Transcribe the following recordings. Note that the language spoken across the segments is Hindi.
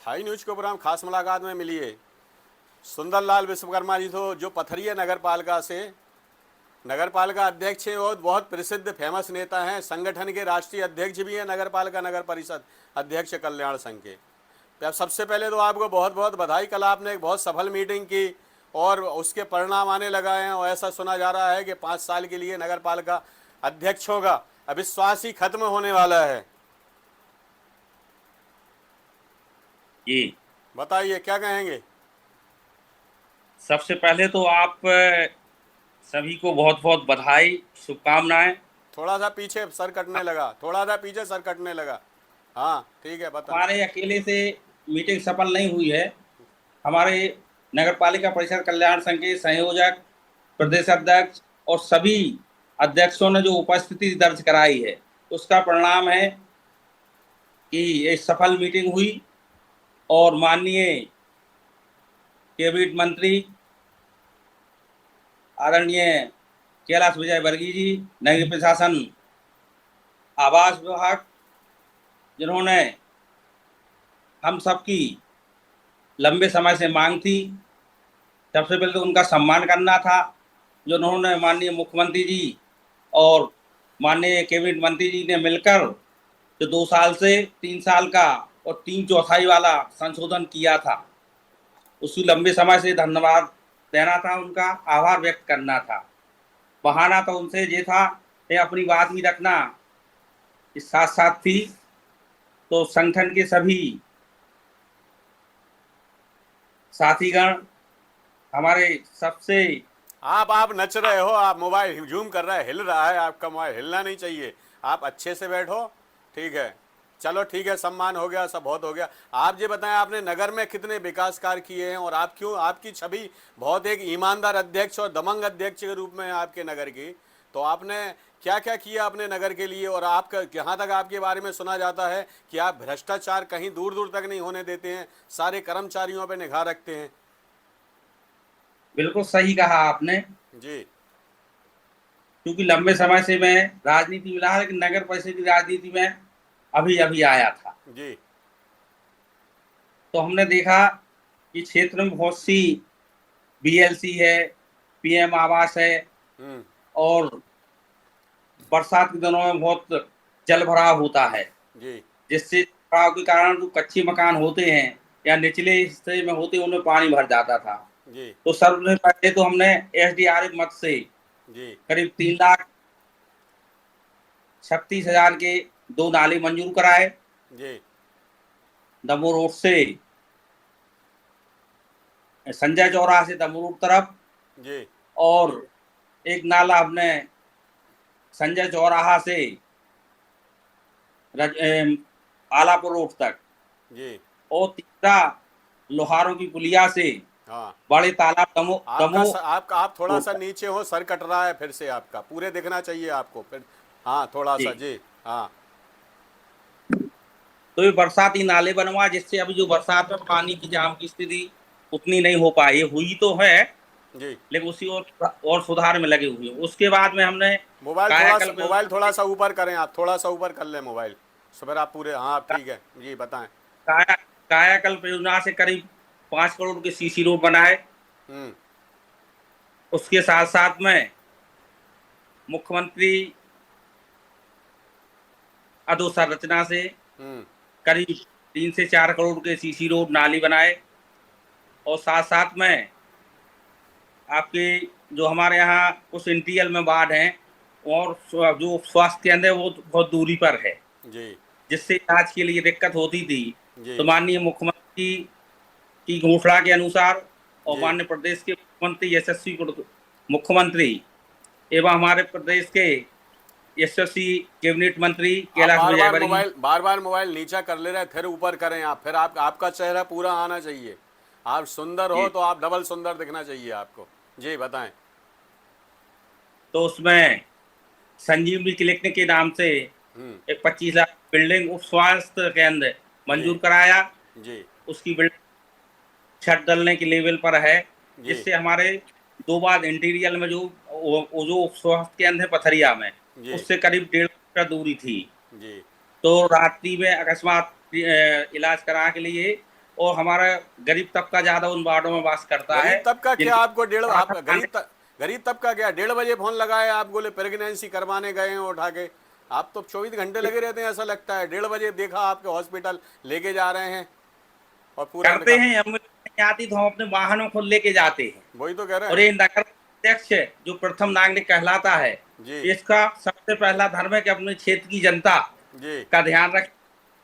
हाई न्यूज के प्रोग्राम खास मुलाकात में मिलिए सुंदरलाल विश्वकर्मा जी। तो जो पथरिया नगर पालिका से नगर पालिका अध्यक्ष हैं और बहुत प्रसिद्ध फेमस नेता हैं, संगठन के राष्ट्रीय अध्यक्ष भी हैं, नगर पालिका नगर परिषद अध्यक्ष कल्याण संघ के। तो अब सबसे पहले तो आपको बहुत बहुत बधाई। कल आपने एक बहुत सफल मीटिंग की और उसके परिणाम आने लगा है और ऐसा सुना जा रहा है कि 5 साल के लिए नगर पालिका अध्यक्ष होगा। अविश्वास ही खत्म होने वाला है। जी, बताइए क्या कहेंगे। सबसे पहले तो आप सभी को बहुत बहुत बधाई, शुभकामनाएं। थोड़ा सा पीछे सर कटने लगा, थोड़ा सा पीछे सर कटने लगा। हाँ ठीक है, बता। हमारे अकेले से मीटिंग सफल नहीं हुई है। हमारे नगर पालिका परिषद कल्याण संघ के संयोजक, प्रदेश अध्यक्ष और सभी अध्यक्षों ने जो उपस्थिति दर्ज कराई है, उसका परिणाम है कि ये सफल मीटिंग हुई और माननीय कैबिनेट मंत्री आदरणीय कैलाश विजयवर्गीय जी, नगरीय प्रशासन, आवास विभाग, जिन्होंने हम सबकी लंबे समय से मांग थी, सबसे पहले तो उनका सम्मान करना था। जो उन्होंने माननीय मुख्यमंत्री जी और माननीय कैबिनेट मंत्री जी ने मिलकर जो 2 साल से 3 साल का और 3/4 वाला संशोधन किया था, उसी लंबे समय से धन्यवाद देना था, उनका आभार व्यक्त करना था। बहाना तो उनसे ये था कि अपनी बात भी रखना। इस साथ साथ थी तो संगठन के सभी साथीगण, हमारे सबसे आप नच रहे हो, आप मोबाइल जूम कर रहा है, हिल रहा है आपका मोबाइल, हिलना नहीं चाहिए। आप अच्छे से बैठो। ठीक है, चलो ठीक है, सम्मान हो गया, सब बहुत हो गया। आप ये बताएं, आपने नगर में कितने विकास कार्य किए हैं और आप क्यों, आपकी छवि बहुत एक ईमानदार अध्यक्ष और दमंग अध्यक्ष के रूप में है आपके नगर की। तो आपने क्या क्या किया अपने नगर के लिए। और आपका जहाँ तक आपके बारे में सुना जाता है कि आप भ्रष्टाचार कहीं दूर दूर तक नहीं होने देते हैं, सारे कर्मचारियों पर निगाह रखते हैं। बिल्कुल सही कहा आपने। जी क्योंकि लंबे समय से मैं राजनीति में रहा, लेकिन नगर परिषद की राजनीति में अभी अभी आया था। जी तो हमने देखा कि क्षेत्र में बहुत सी बीएलसी है, पीएम आवास है, हम्म और बरसात के दिनों में बहुत जल भराव होता है, जी जिससे भराव के कारण जो कच्चे मकान होते हैं या निचले हिस्से में होते हैं, उनमें पानी भर जाता था। जी तो सर्वप्रथम पहले तो हमने एसडीआरएफ मद से जी करीब 3,36,000 के 2 नाले मंजूर कराए। जी दमोह रोड से संजय चौराहा से दमोह रोड तरफ, जी और एक नाला हमने संजय चौराहा से आलापुर रोड तक, जी और तीसरा लोहारों की पुलिया से हाँ। बड़े तालाब दमोह दमोह आपका आप थोड़ा रोड सा तक। नीचे हो, सर कट रहा है फिर से आपका, पूरे दिखना चाहिए आपको फिर। हाँ थोड़ा सा जी, जी। हाँ तो ये बरसाती नाले बनवा, जिससे अभी जो बरसात में पानी की जाम की स्थिति उतनी नहीं हो पाई, हुई तो है, जी। लेकिन उसी और सुधार में लगे हुए हैं। उसके बाद में हमने कायाकल्प मोबाइल योजना थोड़ा से सा ऊपर करें, आप थोड़ा सा ऊपर कर लें मोबाइल। सुबह आप पूरे, हाँ ठीक है जी, बताएं। काया कायाकल्प योजना से करीब 5 करोड़ के सीसी रोड बनाए। हम्म उसके साथ साथ में मुख्यमंत्री अधोसंरचना से हम्म करीब 3 से 4 करोड़ के सीसी रोड नाली बनाए। और साथ साथ में आपके जो हमारे यहाँ कुछ इंटीरियल में वार्ड हैं, और जो स्वास्थ्य केंद्र है वो बहुत दूरी पर है, जी जिससे इलाज के लिए दिक्कत होती थी। जी तो माननीय मुख्यमंत्री की घोषणा के अनुसार और जी। माननीय प्रदेश के मुख्यमंत्री यशस्वी मुख्यमंत्री एवं हमारे प्रदेश के यशस्वी कैबिनेट मंत्री आप कैलाश विजयवर्गीय। बार बार मोबाइल नीचा कर ले रहे हैं, फिर ऊपर करें आप, फिर आपका चेहरा पूरा आना चाहिए। आप सुंदर हो जी, तो आप डबल सुंदर दिखना चाहिए आपको। जी बताएं। तो उसमें संजीवनी क्लिनिक के नाम से हम्म एक 25 लाख बिल्डिंग उप स्वास्थ्य केंद्र जी मंजूर कराया। जी उसकी बिल्डिंग छत डलने के लेवल पर है, जी जिससे हमारे 2 बार इंटीरियर में जो वो जो स्वास्थ्य केंद्र है पथरिया में, जी उससे करीब 1.5 मीटर दूरी थी। जी तो रात्रि में अकस्मात इलाज करा के लिए और हमारा गरीब तबका ज्यादा उन वार्डों में वास करता है। गरीब तबका क्या, जिनकी आपको डेढ़ आप राशन गरीब तबका क्या 1:30 बजे फोन लगाए, आप बोले प्रेगनेंसी करवाने गए हैं उठा के। आप तो 24 घंटे लगे रहते हैं, ऐसा लगता है 1:30 बजे देखा आपके हॉस्पिटल लेके जा रहे हैं और पूरा करते हैं, एम्बुलेंस नहीं आती तो हम अपने वाहनों को लेके जाते हैं। वही तो कह रहे और हैं। ये नगर अध्यक्ष जो प्रथम नागरिक कहलाता है, जी इसका सबसे पहला धर्म है कि अपने क्षेत्र की जनता जी का ध्यान रखें।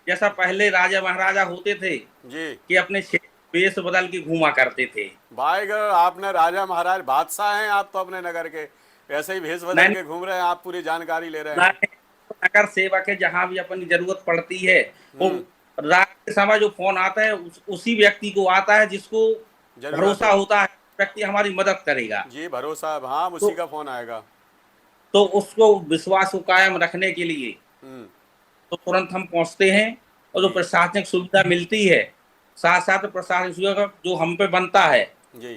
जैसा पहले राजा महाराजा होते थे जी कि अपने क्षेत्र वेश बदल के घूमा करते थे। भाई आपने राजा महाराज बादशाह हैं आप तो अपने नगर के, ऐसे ही भेष बदल नहीं के घूम रहे हैं, आप पूरी जानकारी ले रहे हैं। नहीं, नगर सेवक है, जहां भी अपनी जरूरत पड़ती है वो हम्म, रात के समय जो फोन आता है उसी व्यक्ति को आता है जिसको जरूरत भरोसा हो। होता है व्यक्ति हमारी मदद करेगा। जी भरोसा, हाँ तो उसी का फोन आएगा। उसको विश्वास को कायम रखने के लिए हम्म, तो तुरंत हम पहुंचते हैं। और जो जी प्रशासनिक सुविधा मिलती है, साथ साथ प्रशासनिक सुविधा जो हम पे बनता है, जी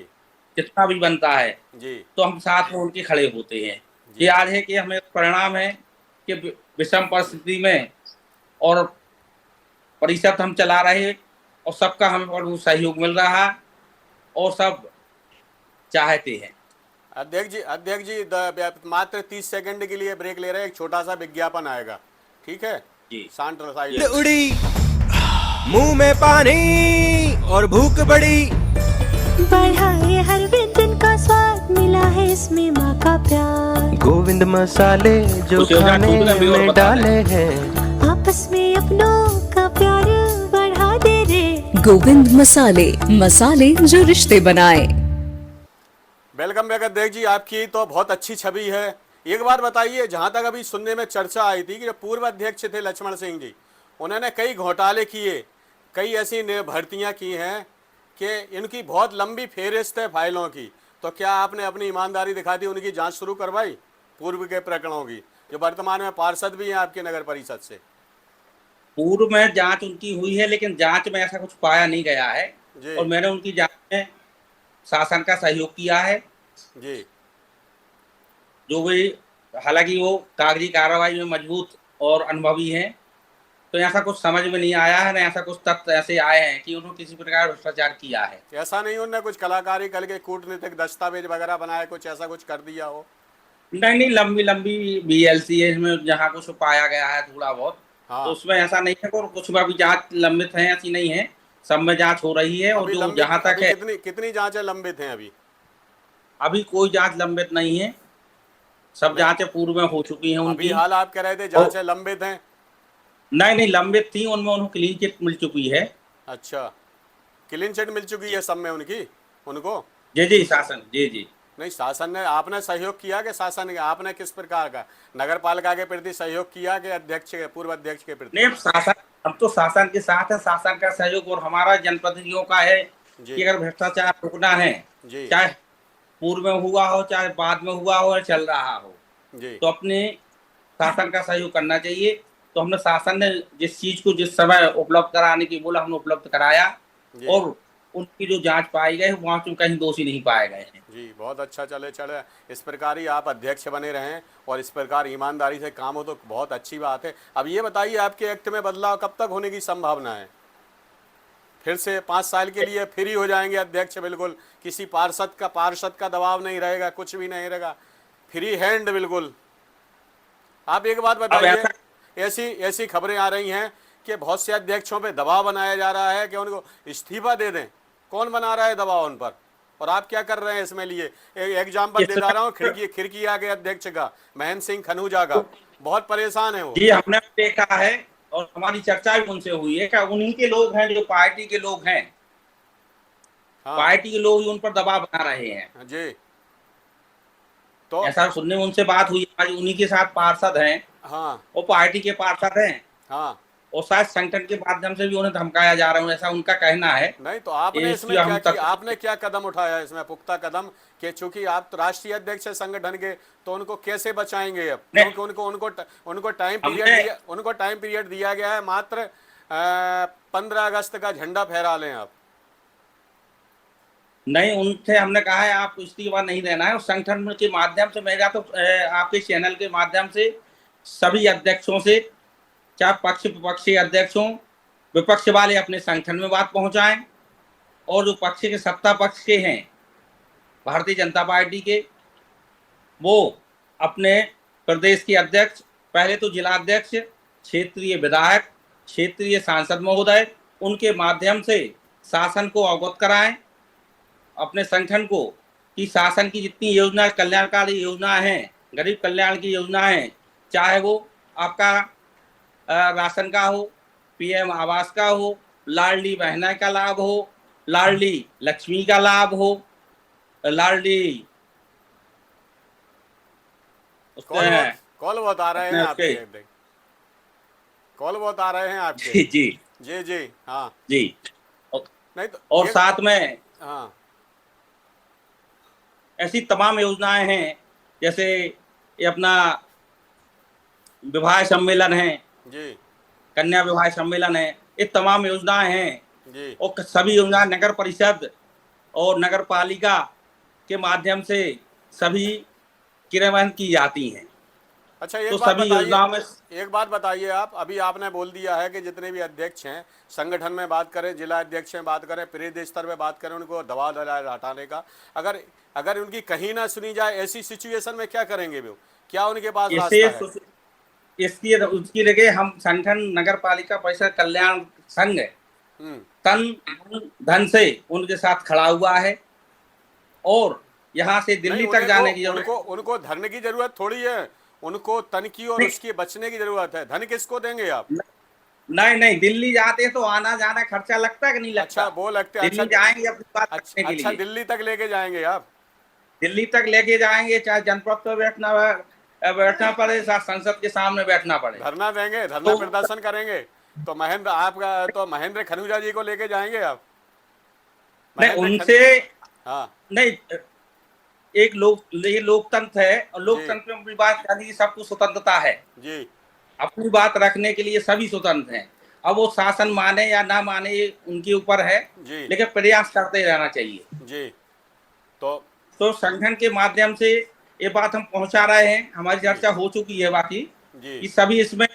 जितना भी बनता है, जी तो हम साथ में उनके खड़े होते हैं। ये जी आज है कि हमें परिणाम है कि विषम परिस्थिति में और परिषद हम चला रहे और सबका हमें पर सहयोग मिल रहा और सब चाहते हैं। अध्यक्ष जी मात्र 30 सेकंड के लिए ब्रेक ले रहे हैं, एक छोटा सा विज्ञापन आएगा, ठीक है। जी शांत जी। रहिए। उड़ी मुंह में पानी और भूख बड़ी, बढ़ा है हर व्यंजन का स्वाद, मिला है इसमें माँ का प्यार। गोविंद मसाले जो उसे अपना खाने दूध में भी और में बता डाले दें। हैं, आपस में अपनों का प्यार बढ़ा दे रे। गोविंद मसाले, मसाले जो रिश्ते बनाए। वेलकम बैक अध्यक्ष जी, आपकी तो बहुत अच्छी छवि है। एक बात बताइए, जहां तक अभी सुनने में चर्चा आई थी कि जो पूर्व अध्यक्ष थे लक्ष्मण सिंह जी, उन्होंने कई घोटाले किए, कई ऐसी भर्तियां की हैं कि इनकी बहुत लंबी फेहरिस्त है फाइलों की। तो क्या आपने अपनी ईमानदारी दिखा दी, उनकी जांच शुरू करवाई पूर्व के प्रकरणों की, जो वर्तमान में पार्षद भी हैं आपके नगर परिषद से? पूर्व में जांच उनकी हुई है, लेकिन जांच में ऐसा कुछ पाया नहीं गया है। जी और मैंने उनकी जांच में शासन का सहयोग किया है। जी जो भी, हालांकि वो कागजी कार्रवाई में मजबूत और अनुभवी हैं, तो ऐसा कुछ समझ में नहीं आया है, ना ऐसा कुछ तथ्य ऐसे आए हैं कि उन्होंने किसी प्रकार भ्रष्टाचार किया है। ऐसा नहीं उन्होंने कुछ कलाकारी करके कूटनीतिक दस्तावेज वगैरह बनाए, कुछ ऐसा कुछ कर दिया हो? नहीं नहीं, लंबी लंबी BLC है इसमें, जहाँ कुछ पाया गया है थोड़ा बहुत, हाँ तो उसमें ऐसा नहीं है। और कुछ में भी जांच लंबित है, ऐसी नहीं है, सब में जांच हो रही है। और अभी जो लंबित, जहां तक अभी है, कितनी कितनी जांचें लंबित हैं अभी? अभी कोई जांच लंबित नहीं है, सब नहीं, जांचें पूर्व में हो चुकी हैं अभी उनकी। हाल आप कह रहे थे और जांचें लंबित हैं। नहीं नहीं, लंबित थी, उनमें उन्हें क्लीन चिट मिल चुकी है। अच्छा, क्लीन चिट मिल चुकी है सब में उनकी, उनको? जी जी, शासन, जी जी। नहीं, शासन ने, आपने सहयोग किया कि शासन ने? आपने किस प्रकार का नगर पालिका के प्रति सहयोग किया कि अध्यक्ष के, पूर्व अध्यक्ष के प्रति? नहीं, अब शासन, हम तो शासन के साथ है, शासन का सहयोग और हमारा जनप्रतिनिधियों का है जी कि अगर भ्रष्टाचार रुकना है, जी चाहे पूर्व में हुआ हो, चाहे बाद में हुआ हो, या चल रहा हो, जी तो अपने शासन का सहयोग करना चाहिए। तो हमने, शासन ने जिस चीज को जिस समय उपलब्ध कराने की बोला, हमने उपलब्ध कराया। जी और उनकी जो जांच पाई गई, वहां से कहीं दोषी नहीं पाए गए हैं। जी बहुत अच्छा, चले चले इस प्रकार ही आप अध्यक्ष बने रहें और इस प्रकार ईमानदारी से काम हो तो बहुत अच्छी बात है। अब ये बताइए, आपके एक्ट में बदलाव कब तक होने की संभावना है? फिर से 5 साल के लिए फ्री हो जाएंगे अध्यक्ष, बिल्कुल किसी पार्षद का दबाव नहीं रहेगा, कुछ भी नहीं रहेगा, फ्री हैंड बिल्कुल। आप एक बात अब बताइए, ऐसी ऐसी खबरें आ रही हैं कि बहुत से अध्यक्षों पे दबाव बनाया जा रहा है कि उनको इस्तीफा दे दें। कौन बना रहा है दबाव उन पर, और आप क्या कर रहे हैं इसमें लिए? एक एग्जाम्पल दे रहा हूँ, खिड़की आगे अध्यक्ष का, महेंद्र सिंह खनूजा का, बहुत परेशान है वो। जी, हमने देखा है और हमारी चर्चा भी उनसे हुई है कि उन्हीं के लोग हैं, जो पार्टी के लोग हैं, हाँ पार्टी के लोग ही उन पर दबाव बना रहे हैं। जी, तो ऐसा सुनने में उनसे बात हुई, आज उन्हीं के साथ पार्षद हैं, हाँ वो पार्टी के पार्षद हैं, हाँ और शायद संगठन के माध्यम से भी उन्हें धमकाया जा रहा है, ऐसा उनका कहना है। नहीं, तो आपने इसमें क्या किया? आपने क्या कदम उठाया इसमें, पुख्ता कदम? कि चूंकि आप तो राष्ट्रीय अध्यक्ष है संगठन के, तो उनको कैसे बचाएंगे अब? क्योंकि उनको टाइम पीरियड दिया गया है, मात्र 15 अगस्त का झंडा फहरा लें आप। नहीं, उनसे हमने कहा है आप इस्तीफा नहीं देना है, और संगठन के माध्यम से, मेरा तो आपके चैनल के माध्यम से सभी अध्यक्षों से, चाहे पक्ष विपक्षी अध्यक्ष हों विपक्ष वाले अपने संगठन में बात पहुंचाएं, और जो पक्ष के सत्ता पक्ष के हैं भारतीय जनता पार्टी के, वो अपने प्रदेश के अध्यक्ष, पहले तो जिला अध्यक्ष, क्षेत्रीय विधायक, क्षेत्रीय सांसद महोदय, उनके माध्यम से शासन को अवगत कराएं, अपने संगठन को, कि शासन की जितनी योजना, कल्याणकारी योजना है, गरीब कल्याण की योजना है, चाहे वो आपका राशन का हो, पीएम आवास का हो, लाडली बहना का लाभ हो, लाडली लक्ष्मी का लाभ हो, लाडली कॉल बहुत आ रहे हैं आपके, कॉल बहुत आ रहे हैं आपके। जी जी जी जी हाँ जी। नहीं तो और साथ में हाँ ऐसी तमाम योजनाएं हैं, जैसे ये अपना विवाह सम्मेलन है, जी कन्या विवाह सम्मेलन है, ये तमाम योजनाएं हैं, जी और सभी योजना नगर परिषद और नगर पालिका के माध्यम से सभी क्रियान्वयन की जाती हैं। अच्छा तो सभी योजनाओं में एक बात बताइए आप, अभी आपने बोल दिया है कि जितने भी अध्यक्ष हैं, संगठन में बात करें, जिला अध्यक्ष में बात करें, प्रदेश स्तर में बात करें, उनको दबाव हटाने का, अगर उनकी कहीं ना सुनी जाए, ऐसी सिचुएशन में क्या करेंगे वो? क्या उनके पास रास्ता है? उसकी जगह हम संगठन नगर पालिका परिषद कल्याण संघ तन धन से उनके साथ खड़ा हुआ है, और यहाँ से दिल्ली तक जाने की जरूरत, उनको धन की जरूरत थोड़ी है, उनको तन की और उसके बचने की जरूरत है। धन किसको देंगे आप? नहीं नहीं, दिल्ली जाते तो आना जाना खर्चा लगता है कि नहीं लगता? अच्छा वो लगते हैं, दिल्ली जाएंगे अपनी बात करने के अच्छा लिए, दिल्ली तक लेके जाएंगे आप? दिल्ली तक लेके जाएंगे, चाहे जनपद पर बैठना पड़े, संसद के सामने बैठना पड़े, धरना देंगे, धरना प्रदर्शन करेंगे। तो महेंद्र खनूजा जी को लेके जाएंगे आप? नहीं उनसे हाँ नहीं, ये लोकतंत्र है, और लोकतंत्र में अपनी बात करने की सबको स्वतंत्रता है जी, अपनी बात रखने के लिए सभी स्वतंत्र हैं। अब वो शासन माने या ना माने ये उनके ऊपर है जी लेकिन प्रयास करते रहना चाहिए। जी तो संगठन के माध्यम से ये बात हम पहुंचा रहे हैं, हमारी चर्चा हो चुकी है बाकी कि सभी इसमें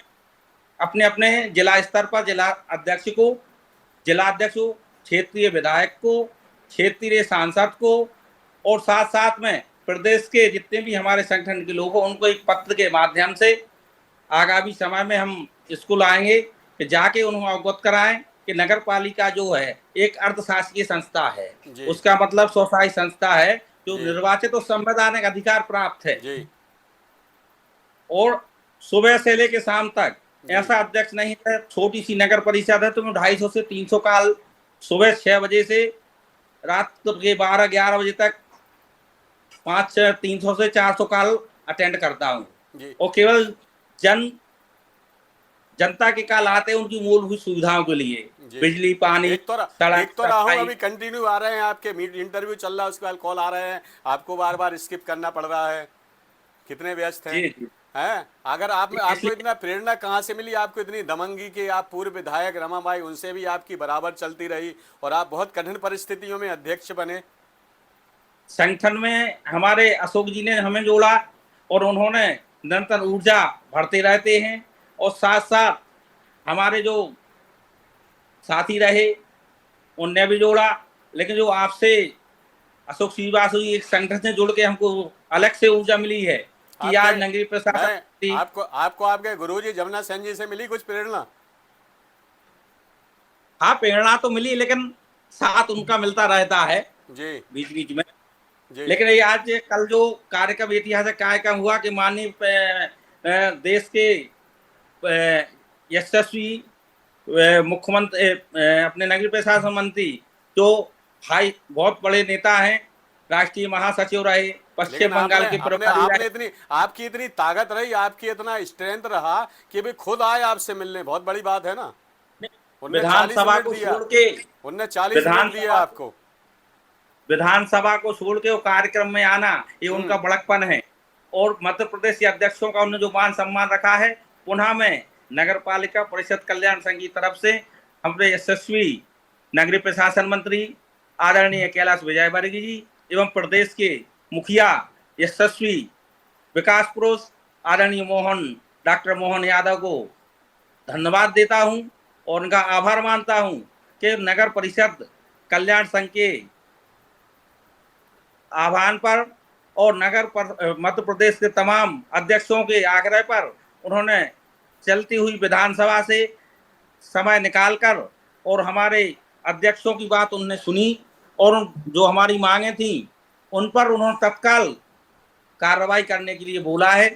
अपने अपने जिला स्तर पर जिला अध्यक्ष को, क्षेत्रीय विधायक को, क्षेत्रीय सांसद को, और साथ साथ में प्रदेश के जितने भी हमारे संगठन के लोग हैं उनको एक पत्र के माध्यम से आगामी समय में हम स्कूल आएंगे कि जाके उन्हें अवगत कराएं कि नगर पालिका जो है एक अर्धशासकीय संस्था है, उसका मतलब स्वशासी संस्था है जो निर्वाचित और संवैधानिक अधिकार प्राप्त है, और सुबह से लेकर शाम तक ऐसा अध्यक्ष नहीं है। छोटी सी नगर परिषद है तो 250 से 300 कॉल सुबह 6 बजे से रात के 12-11 बजे तक 300 से 400 कॉल अटेंड करता हूँ, और केवल जनता के कॉल आते हैं उनकी मूलभूत सुविधाओं के लिए, बिजली, पानी, सड़क। अभी कंटिन्यू आ रहे हैं आपके, इंटरव्यू चल रहा है, उसके बाद कॉल आ रहे हैं, आपको बार बार स्किप करना पड़ रहा है, कितने व्यस्त हैं? हैं? अगर आपको इतना प्रेरणा कहाँ से मिली, आपको इतनी दमंगी कि आप पूर्व विधायक रमाबाई, उनसे भी आपकी बराबर चलती रही और आप बहुत कठिन परिस्थितियों में अध्यक्ष बने? संगठन में हमारे अशोक जी ने हमें जोड़ा और उन्होंने निरंतर ऊर्जा भरते रहते हैं, और साथ साथ हमारे जो साथी रहे उनने भी जोड़ा। लेकिन जो आपसे अशोक श्रीवास्तव जी एक संगठन से जुड़ के हमको अलग से ऊर्जा मिली है कि आज नगरीय प्रशासन आपको आपके गुरुजी जमुना सेन जी से मिली कुछ प्रेरणा? हाँ प्रेरणा तो मिली, लेकिन साथ उनका मिलता रहता है जी बीच बीच में। लेकिन ये आज कल जो कार्यक्रम, ऐतिहासिक कार्यक्रम हुआ कि माननीय देश के यशस्वी मुख्यमंत्री, अपने नगरीय प्रशासन मंत्री, जो भाई बहुत बड़े नेता हैं, राष्ट्रीय महासचिव रहे, पश्चिम बंगाल के प्रभारी, आपकी इतनी ताकत रही, आपकी इतना स्ट्रेंथ रहा कि भी खुद आए आपसे मिलने, बहुत बड़ी बात है ना। विधानसभा को छोड़ के, उनने 40 मिनट दिया आपको, विधानसभा को छोड़ के वो कार्यक्रम में आना, ये उनका बड़कपन है। और मध्य प्रदेश के अध्यक्षों का उन्होंने जो मान सम्मान रखा है, पुनः में नगर पालिका परिषद कल्याण संघ की तरफ से हमारे यशस्वी नगरीय प्रशासन मंत्री आदरणीय कैलाश विजयवर्गीय जी एवं प्रदेश के मुखिया यशस्वी विकास पुरुष आदरणीय डॉक्टर मोहन यादव को धन्यवाद देता हूं, और उनका आभार मानता हूं कि नगर परिषद कल्याण संघ के आह्वान पर और मध्य प्रदेश के तमाम अध्यक्षों के आग्रह पर उन्होंने चलती हुई विधानसभा से समय निकालकर और हमारे अध्यक्षों की बात उन्होंने सुनी और जो हमारी मांगे थी उन पर उन्होंने तत्काल कार्रवाई करने के लिए बोला है।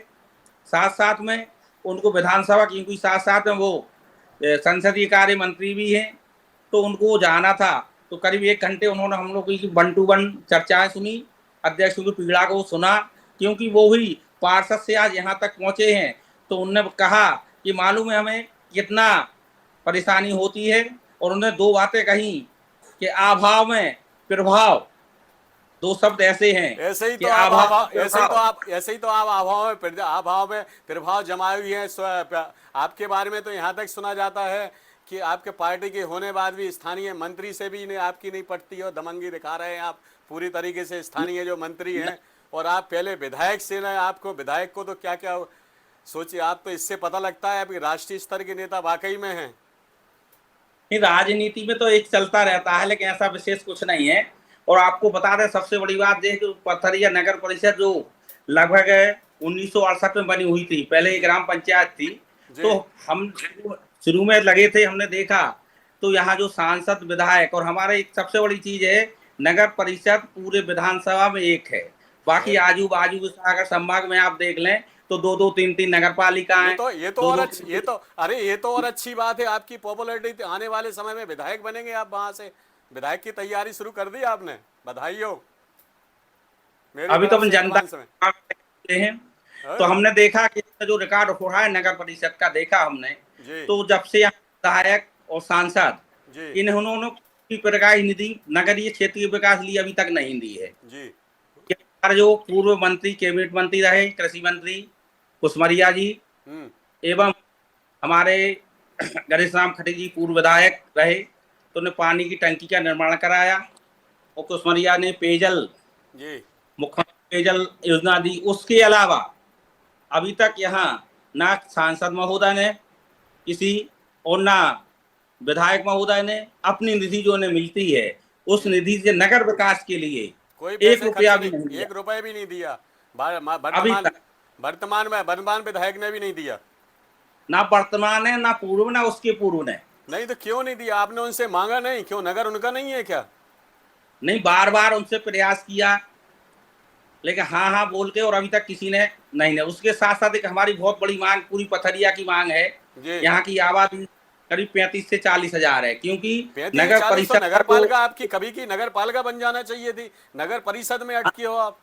साथ साथ में उनको विधानसभा, क्योंकि साथ साथ में वो संसदीय कार्य मंत्री भी हैं, तो उनको जाना था, तो करीब 1 घंटे उन्होंने हम लोग की 1 to 1 चर्चाएं सुनी, अध्यक्षों की पीड़ा को सुना, क्योंकि वो ही पार्षद से आज यहाँ तक पहुंचे हैं। तो उन्होंने कहा कि मालूम है हमें कितना परेशानी होती है, और उन्होंने 2 बातें कही कि अभाव में प्रभाव, 2 शब्द ऐसे हैं। ऐसे ही कि तो आप अभाव अभाव में प्रभाव जमाए हुए हैं। आपके बारे में तो यहाँ तक सुना जाता है कि आपके पार्टी के होने बाद भी स्थानीय मंत्री से भी नहीं आपकी नहीं पटती और दमंगी दिखा रहे हैं आप पूरी तरीके से। स्थानीय जो मंत्री हैं और आप पहले विधायक से ना, आपको विधायक को तो क्या क्या सोचिए, आप तो इससे पता लगता है आपकी राष्ट्रीय स्तर के नेता वाकई में हैं। राजनीति में तो एक चलता रहता है, लेकिन ऐसा विशेष कुछ नहीं है। और आपको बता दें, सबसे बड़ी बात यह कि पथरिया नगर परिषद जो लगभग 1968 में बनी हुई थी, पहले एक ग्राम पंचायत थी, तो हम शुरू में लगे थे, हमने देखा तो यहाँ जो सांसद, विधायक और हमारे एक सबसे बड़ी चीज है, नगर परिषद पूरे विधानसभा में एक है। बाकी आजू बाजू अगर संभाग में आप देख लें तो 2-2, 3-3 नगर पालिकाएं। ये तो और अच्छी बात है। आपकी पॉपुलैरिटी आने वाले समय में विधायक बनेंगे आप, वहां से विधायक की तैयारी शुरू कर दी आपने, बधाई हो। अभी तो हम जनता हैं, तो हमने देखा कि जो रिकॉर्ड हो रहा है नगर परिषद का, देखा हमने, तो जब से विधायक और सांसद इन्होंने प्रकार निधि नगरीय क्षेत्रीय विकास लिए अभी तक नहीं दी है। जो पूर्व मंत्री, कैबिनेट मंत्री रहे, कृषि मंत्री कुशमरिया जी, एवं हमारे गणेश राम खटी जी पूर्व विधायक रहे, तो उन्हें पानी की टंकी का निर्माण कराया, और कुशमरिया ने पेयजल, मुख्यमंत्री पेयजल योजना दी। उसके अलावा अभी तक यहाँ ना सांसद महोदय ने किसी और ना विधायक महोदय ने अपनी निधि जो उन्हें मिलती है उस निधि से नगर विकास के लिए कोई 1 रुपया भी नहीं, 1 रुपये भी नहीं दिया। वर्तमान विधायक ने भी नहीं दिया, ना वर्तमान है, ना पूर्व, ना उसके पूर्व ने। नहीं तो क्यों नहीं दिया? आपने उनसे मांगा नहीं? क्यों, नगर उनका नहीं है क्या? नहीं, बार बार उनसे प्रयास किया, लेकिन हाँ हाँ बोल के, और अभी तक किसी ने नहीं। उसके साथ साथ एक हमारी बहुत बड़ी मांग पूरी पथरिया की मांग है। यहाँ की आबादी करीब 35 से 40 हजार है, क्योंकि नगर परिषद, नगर पालिका आपकी कभी की नगर पालिका बन जाना चाहिए थी, नगर परिषद में अटकी हो आप।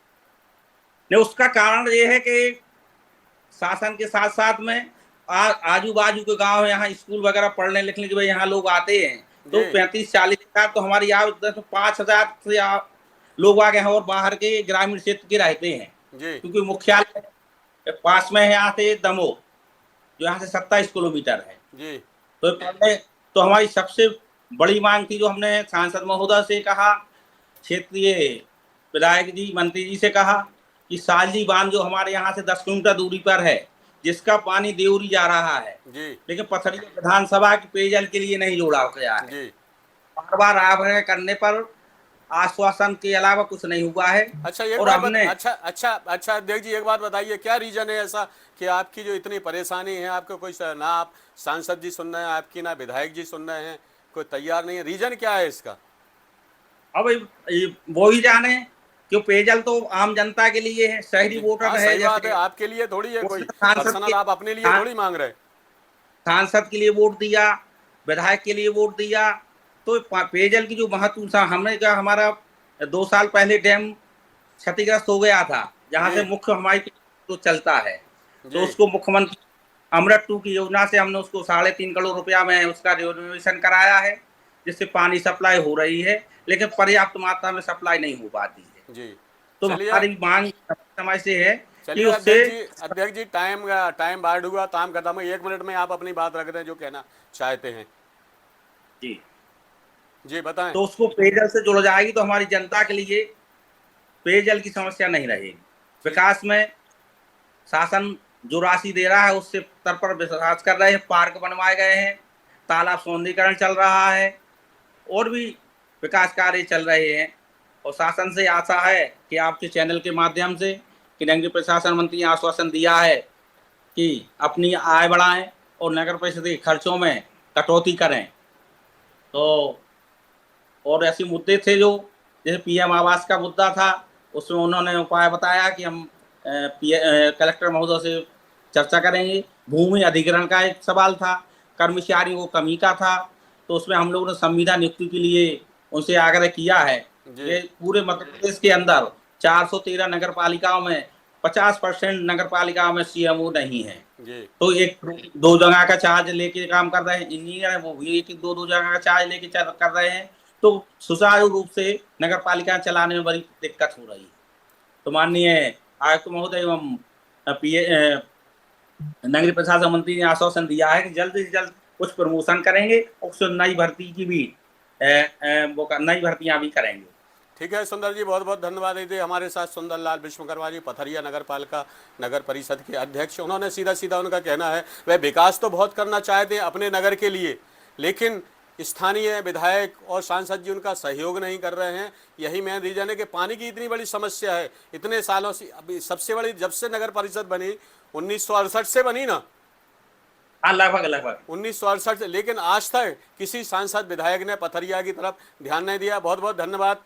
नहीं, उसका कारण ये है कि शासन के साथ साथ में आजू बाजू के गांव, यहाँ स्कूल वगैरह पढ़ने लिखने के लिए यहाँ लोग आते हैं, तो 35-40 हजार, तो हमारी यहाँ 5,000 से लोग आ गए हैं, और बाहर के ग्रामीण क्षेत्र के रहते हैं, क्योंकि मुख्यालय पास में है यहाँ से दमोह, जो यहाँ से 27 किलोमीटर है जी। तो पहले तो हमारी सबसे बड़ी मांग थी, जो हमने सांसद महोदय से कहा, क्षेत्रीय विधायक जी, मंत्री जी से कहा कि सालजी बांध जो हमारे यहाँ से 10 किलोमीटर दूरी पर है, जिसका पानी देवरी जा रहा है जी, लेकिन पथरिया विधानसभा के पेयजल के लिए नहीं जोड़ा गया है। बार बार आग्रह करने पर आश्वासन के अलावा कुछ नहीं हुआ है। अच्छा, एक बात अच्छा अध्यक्ष जी, एक बात बताइए, क्या रीजन है ऐसा कि आपकी जो इतनी परेशानी है, आपको कोई ना आप सांसद जी सुन रहे हैं आपकी, ना विधायक जी सुन रहे हैं, कोई तैयार नहीं है, रीजन क्या है इसका? अब वो ही जाने, क्यों पेयजल तो आम जनता के लिए है, शहरी वोटर है। सही बात है, आपके लिए थोड़ी है, कोई पर्सनल आप अपने लिए थोड़ी मांग रहे। सांसद के लिए वोट दिया, विधायक के लिए वोट दिया, तो पेयजल की जो महत्व, हमने कहा हमारा 2 साल पहले डैम क्षतिग्रस्त हो गया था, जहाँ से मुख्य हमारी तो चलता है, तो उसको मुख्यमंत्री अमृत 2 की योजना से हमने उसको 3.5 करोड़ रुपया में उसका रिनोवेशन कराया है, जिससे पानी सप्लाई हो रही है, लेकिन पर्याप्त मात्रा में सप्लाई नहीं हो पाती है जी। तो हमारी मांग समय से है। चलिए अध्यक्ष जी, टाइम बढ़ हुआ, काम खत्म है, 1 मिनट में आप अपनी बात रख दें जो कहना चाहते हैं जी बताएं। तो उसको पेयजल से जुड़ जाएगी, तो हमारी जनता के लिए पेयजल की समस्या नहीं रहेगी। विकास में शासन जो राशि दे रहा है उससे तर पर विश्वास कर रहे हैं, पार्क बनवाए गए हैं, तालाब सौंदर्यीकरण चल रहा है और भी विकास कार्य चल रहे हैं। और शासन से आशा है कि आपके चैनल के माध्यम से कि नगरीय प्रशासन मंत्री ने आश्वासन दिया है कि अपनी आय बढ़ाएं और नगर परिषद के खर्चों में कटौती करें। तो और ऐसे मुद्दे थे जो जैसे पीएम आवास का मुद्दा था, उसमें उन्होंने उपाय बताया कि हम कलेक्टर महोदय से चर्चा करेंगे। भूमि अधिग्रहण का एक सवाल था, कर्मचारियों को कमी का था, तो उसमें हम लोगों ने संविदा नियुक्ति के लिए उनसे आग्रह किया है कि पूरे मध्य प्रदेश के अंदर 413 नगर पालिकाओं में 50% नगर पालिकाओं में सीएमओ नहीं है। तो एक दो जगह का चार्ज लेके काम कर रहे हैं, इंजीनियर है वो भी एक दो जगह का चार्ज लेके कर रहे हैं। तो सुचारू रूप से नगर पालिका चलाने में बड़ी दिक्कत हो रही है। तो माननीय आयुक्त महोदय एवं नगरीय प्रशासन मंत्री ने आश्वासन दिया है कि जल्द से जल्द कुछ प्रमोशन करेंगे और कुछ नई भर्ती की भी नई भर्तियां भी करेंगे। ठीक है सुंदर जी, बहुत बहुत धन्यवाद दीजिए। हमारे साथ सुंदरलाल विश्वकर्मा जी, पथरिया नगर पालिका नगर परिषद के अध्यक्ष। उन्होंने सीधा सीधा उनका कहना है वह विकास तो बहुत करना चाहते हैं अपने नगर के लिए, लेकिन स्थानीय विधायक और सांसद जी उनका सहयोग नहीं कर रहे हैं। यही मेन रीजन है कि पानी की इतनी बड़ी समस्या है इतने सालों से। अभी सबसे बड़ी जब से नगर परिषद बनी 1968 से बनी ना, हाँ लगभग 1968 से, लेकिन आज तक किसी सांसद विधायक ने पथरिया की तरफ ध्यान नहीं दिया। बहुत बहुत धन्यवाद।